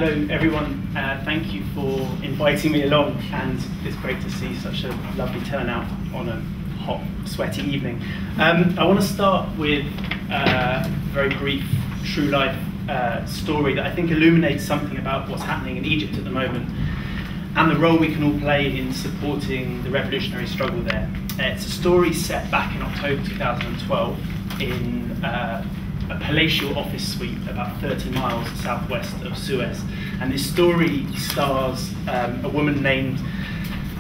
Hello everyone, thank you for inviting me along, and it's great to see such a lovely turnout on a hot, sweaty evening. I want to start with a very brief true life story that I think illuminates something about what's happening in Egypt at the moment and the role we can all play in supporting the revolutionary struggle there. It's a story set back in October 2012 in a palatial office suite about 30 miles southwest of Suez. And this story stars a woman named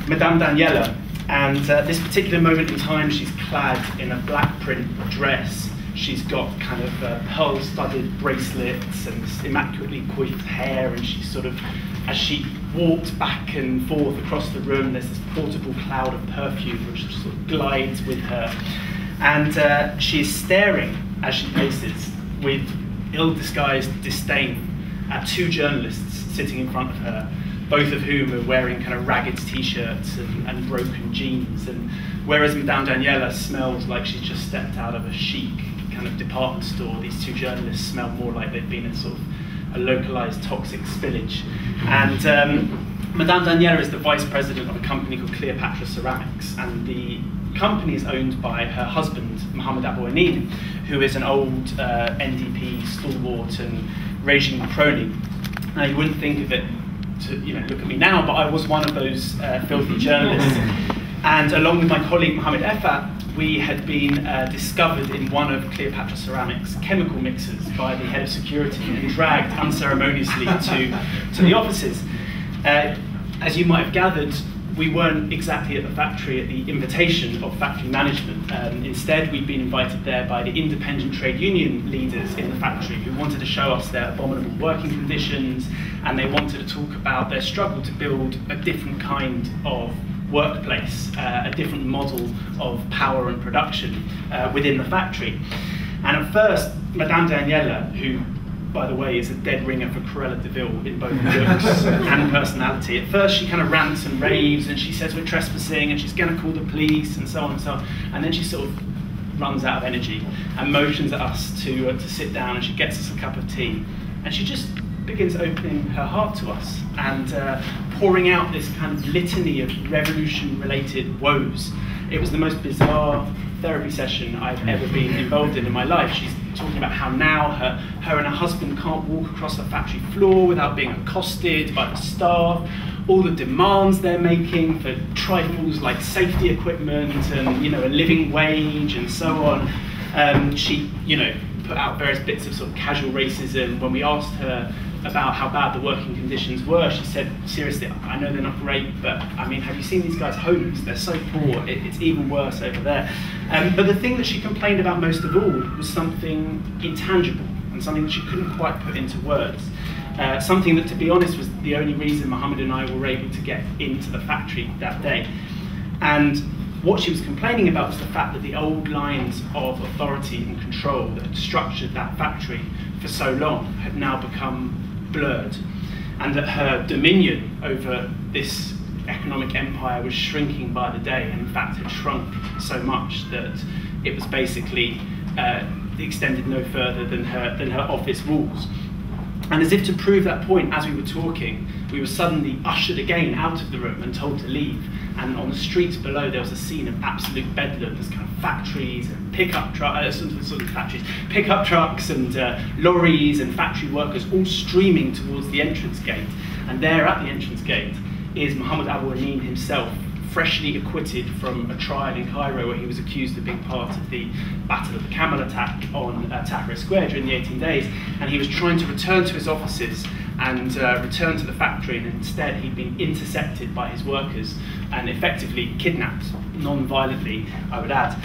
Madame Daniela. And this particular moment in time, she's clad in a black print dress. She's got kind of pearl-studded bracelets and immaculately coiffed hair, and she's sort of, as she walked back and forth across the room, there's this portable cloud of perfume which sort of glides with her. And she is staring, as she paces, with ill-disguised disdain at two journalists sitting in front of her, both of whom are wearing kind of ragged t-shirts and broken jeans. And whereas Madame Daniela smells like she's just stepped out of a chic kind of department store, these two journalists smell more like they've been in sort of a localized toxic spillage. And Madame Daniela is the vice president of a company called Cleopatra Ceramics, and the company is owned by her husband, Mohammed Abu Anin, who is an old NDP stalwart and regime crony. Now, you wouldn't think of it to look at me now, but I was one of those filthy journalists. And along with my colleague Mohammed Effat, we had been discovered in one of Cleopatra Ceramics' chemical mixers by the head of security and dragged unceremoniously to the offices. As you might have gathered, we weren't exactly at the factory at the invitation of factory management. Instead, we'd been invited there by the independent trade union leaders in the factory who wanted to show us their abominable working conditions, and they wanted to talk about their struggle to build a different kind of workplace, a different model of power and production within the factory. And at first, Madame Daniela, who, by the way, is a dead ringer for Cruella de Vil in both looks and personality. At first, she kind of rants and raves, and she says we're trespassing, and she's going to call the police, and so on and so on. And then she sort of runs out of energy and motions at us to sit down, and she gets us a cup of tea. And she just begins opening her heart to us and pouring out this kind of litany of revolution-related woes. It was the most bizarre therapy session I've ever been involved in my life. She's talking about how now her and her husband can't walk across the factory floor without being accosted by the staff, all the demands they're making for trifles like safety equipment and a living wage and so on. She put out various bits of sort of casual racism. When we asked her about how bad the working conditions were, she said, seriously, I know they're not great, but I mean, have you seen these guys' homes? They're so poor, it's even worse over there. But the thing that she complained about most of all was something intangible and something that she couldn't quite put into words. Something that, to be honest, was the only reason Mohammed and I were able to get into the factory that day. And what she was complaining about was the fact that the old lines of authority and control that had structured that factory for so long had now become blurred, and that her dominion over this economic empire was shrinking by the day, and in fact had shrunk so much that it was basically extended no further than her office walls. And as if to prove that point, as we were talking, we were suddenly ushered again out of the room and told to leave. And on the streets below, there was a scene of absolute bedlam. There's kind of factories and pickup trucks and lorries and factory workers all streaming towards the entrance gate. And there at the entrance gate is Mohammed Abu Anin himself, freshly acquitted from a trial in Cairo where he was accused of being part of the Battle of the Camel attack on Tahrir Square during the 18 days. And he was trying to return to his offices and return to the factory, and instead he'd been intercepted by his workers and effectively kidnapped, non-violently, I would add.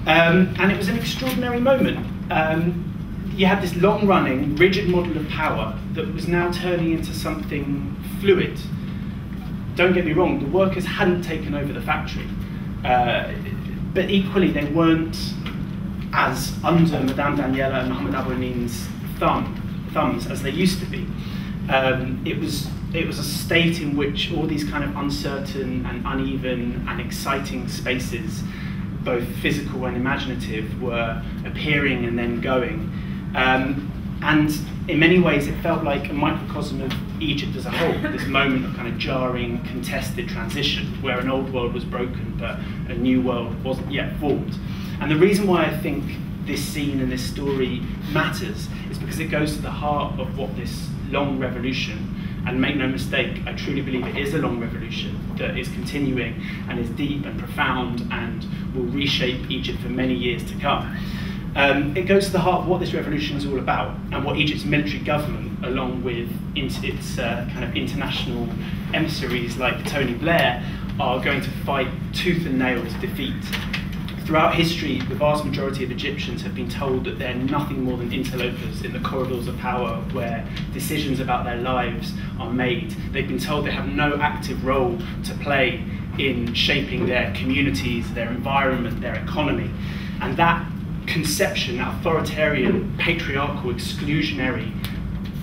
And it was an extraordinary moment. You had this long-running, rigid model of power that was now turning into something fluid. Don't get me wrong, the workers hadn't taken over the factory, but equally they weren't as under Madame Daniela and Mohammed Abu Anin's thumbs as they used to be. It was a state in which all these kind of uncertain and uneven and exciting spaces, both physical and imaginative, were appearing and then going. And in many ways, it felt like a microcosm of Egypt as a whole, this moment of kind of jarring, contested transition, where an old world was broken, but a new world wasn't yet formed. And the reason why I think this scene and this story matters is because it goes to the heart of what this long revolution, and make no mistake, I truly believe it is a long revolution that is continuing and is deep and profound and will reshape Egypt for many years to come. It goes to the heart of what this revolution is all about, and what Egypt's military government, along with its kind of international emissaries like Tony Blair, are going to fight tooth and nail to defeat. Throughout history, the vast majority of Egyptians have been told that they're nothing more than interlopers in the corridors of power where decisions about their lives are made. They've been told they have no active role to play in shaping their communities, their environment, their economy. And that conception, that authoritarian, patriarchal, exclusionary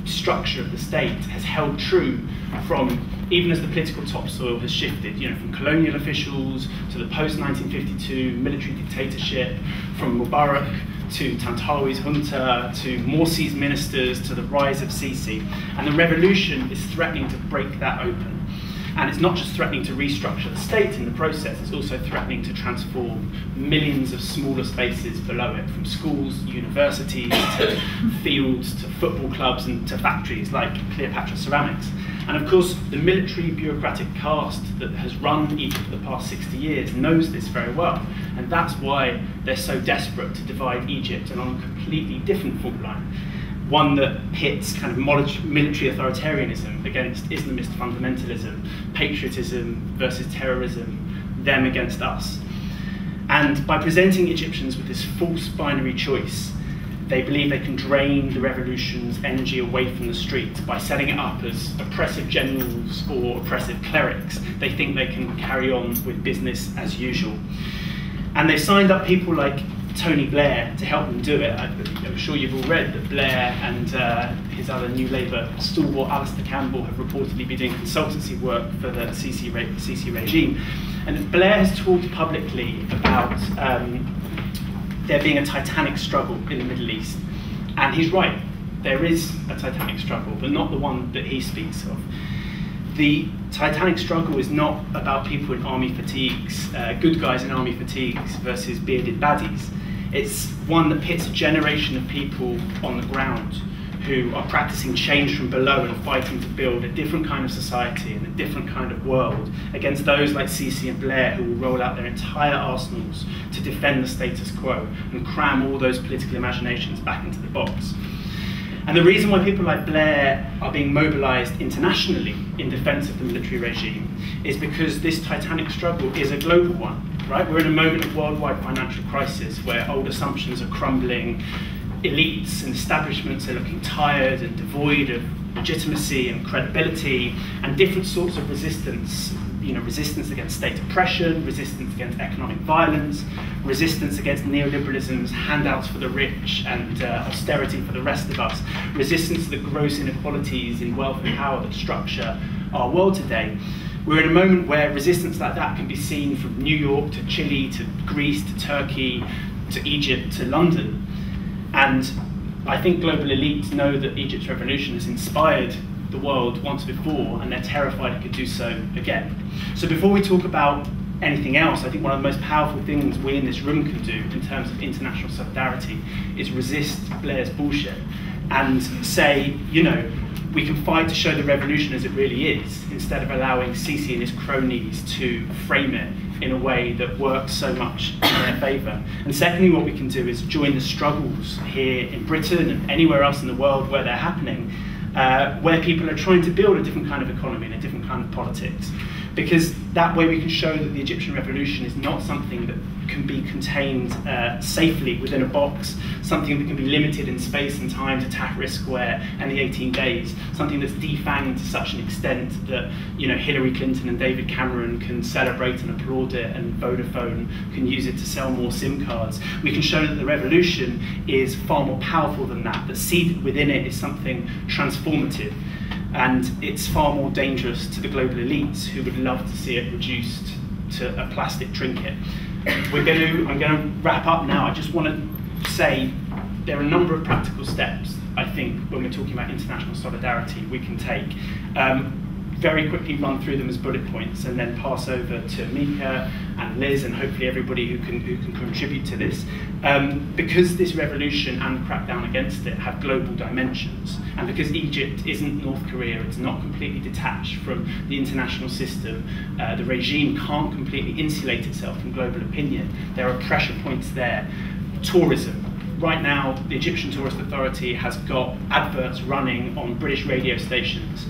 structure of the state has held true from, even as the political topsoil has shifted, from colonial officials to the post-1952 military dictatorship, from Mubarak to Tantawi's junta, to Morsi's ministers, to the rise of Sisi. And the revolution is threatening to break that open. And it's not just threatening to restructure the state in the process, it's also threatening to transform millions of smaller spaces below it, from schools, universities, to fields, to football clubs, and to factories like Cleopatra Ceramics. And of course, the military bureaucratic caste that has run Egypt for the past 60 years knows this very well. And that's why they're so desperate to divide Egypt and on a completely different fault line. One that pits kind of military authoritarianism against Islamist fundamentalism, patriotism versus terrorism, them against us. And by presenting Egyptians with this false binary choice, they believe they can drain the revolution's energy away from the street by setting it up as oppressive generals or oppressive clerics. They think they can carry on with business as usual. And they've signed up people like Tony Blair to help them do it. I'm sure you've all read that Blair and his other New Labour stalwart Alistair Campbell have reportedly been doing consultancy work for the Sisi regime. And Blair has talked publicly about there being a titanic struggle in the Middle East. And he's right, there is a titanic struggle, but not the one that he speaks of. The titanic struggle is not about people in army fatigues, good guys in army fatigues versus bearded baddies. It's one that pits a generation of people on the ground who are practicing change from below and fighting to build a different kind of society and a different kind of world against those like Sisi and Blair who will roll out their entire arsenals to defend the status quo and cram all those political imaginations back into the box. And the reason why people like Blair are being mobilised internationally in defence of the military regime is because this titanic struggle is a global one, right? We're in a moment of worldwide financial crisis where old assumptions are crumbling, elites and establishments are looking tired and devoid of legitimacy and credibility, and different sorts of resistance, resistance against state oppression, resistance against economic violence, resistance against neoliberalism's handouts for the rich and austerity for the rest of us, resistance to the gross inequalities in wealth and power that structure our world today. We're in a moment where resistance like that can be seen from New York to Chile to Greece to Turkey to Egypt to London. And I think global elites know that Egypt's revolution has inspired the world once before, and they're terrified it could do so again. So before we talk about anything else, I think one of the most powerful things we in this room can do in terms of international solidarity is resist Blair's bullshit and say, we can fight to show the revolution as it really is, instead of allowing Sisi and his cronies to frame it in a way that works so much in their favour. And secondly, what we can do is join the struggles here in Britain and anywhere else in the world where they're happening, where people are trying to build a different kind of economy and a different kind of politics. Because that way we can show that the Egyptian revolution is not something that can be contained safely within a box, something that can be limited in space and time to Tahrir Square and the 18 days, something that's defanged to such an extent that Hillary Clinton and David Cameron can celebrate and applaud it, and Vodafone can use it to sell more SIM cards. We can show that the revolution is far more powerful than that seated within it is something transformative. And it's far more dangerous to the global elites who would love to see it reduced to a plastic trinket. I'm going to wrap up now. I just want to say there are a number of practical steps, I think, when we're talking about international solidarity we can take. Very quickly run through them as bullet points and then pass over to Mika and Liz and hopefully everybody who can contribute to this. Because this revolution and the crackdown against it have global dimensions, and because Egypt isn't North Korea, it's not completely detached from the international system, the regime can't completely insulate itself from global opinion, there are pressure points there. Tourism. Right now, the Egyptian Tourist Authority has got adverts running on British radio stations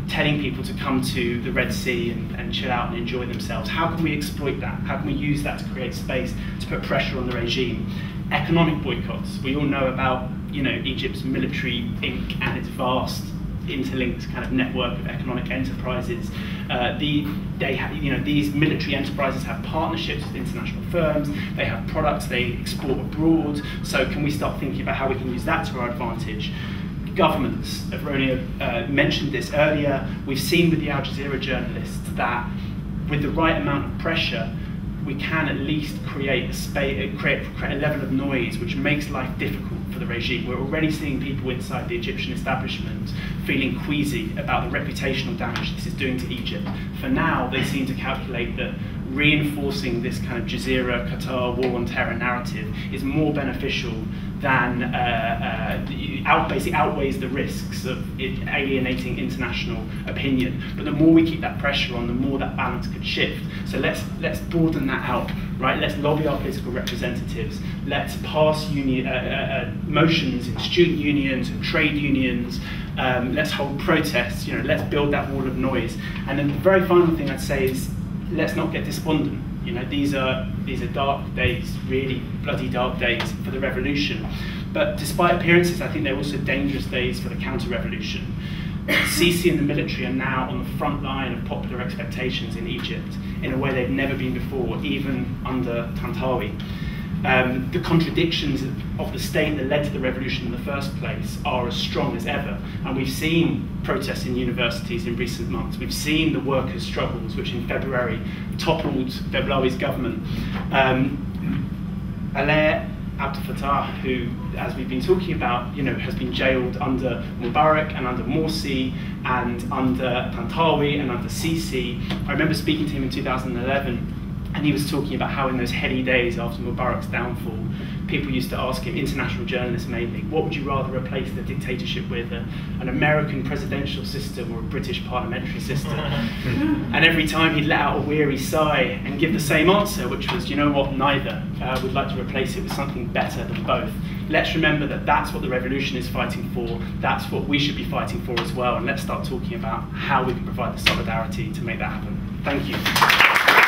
telling people to come to the Red Sea and chill out and enjoy themselves. How can we exploit that? How can we use that to create space to put pressure on the regime? Economic boycotts. We all know about, you know, Egypt's military Inc. and its vast interlinked kind of network of economic enterprises. These military enterprises have partnerships with international firms, they have products they export abroad, so can we start thinking about how we can use that to our advantage? Governments, Veronia mentioned this earlier, we've seen with the Al Jazeera journalists that with the right amount of pressure, we can at least create a level of noise which makes life difficult for the regime. We're already seeing people inside the Egyptian establishment feeling queasy about the reputational damage this is doing to Egypt. For now, they seem to calculate that reinforcing this kind of Jazeera, Qatar, war on terror narrative is more beneficial than basically outweighs the risks of it alienating international opinion. But the more we keep that pressure on, the more that balance could shift. So let's broaden that out, right? Let's lobby our political representatives. Let's pass motions in student unions and trade unions. Let's hold protests. You know, let's build that wall of noise. And then the very final thing I'd say is, let's not get despondent. You know, these are dark days, really bloody dark days for the revolution. But despite appearances, I think they're also dangerous days for the counter-revolution. Sisi and the military are now on the front line of popular expectations in Egypt in a way they've never been before, even under Tantawi. The contradictions of the state that led to the revolution in the first place are as strong as ever, and we've seen protests in universities in recent months. We've seen the workers' struggles, which in February toppled Beblawi's government. Alaa Abdel Fattah, who, as we've been talking about, you know, has been jailed under Mubarak and under Morsi and under Tantawi and under Sisi. I remember speaking to him in 2011. And he was talking about how in those heady days after Mubarak's downfall, people used to ask him, international journalists mainly, what would you rather replace the dictatorship with, an American presidential system or a British parliamentary system? And every time he'd let out a weary sigh and give the same answer, which was, you know what, neither. We'd like to replace it with something better than both. Let's remember that that's what the revolution is fighting for, that's what we should be fighting for as well, and let's start talking about how we can provide the solidarity to make that happen. Thank you.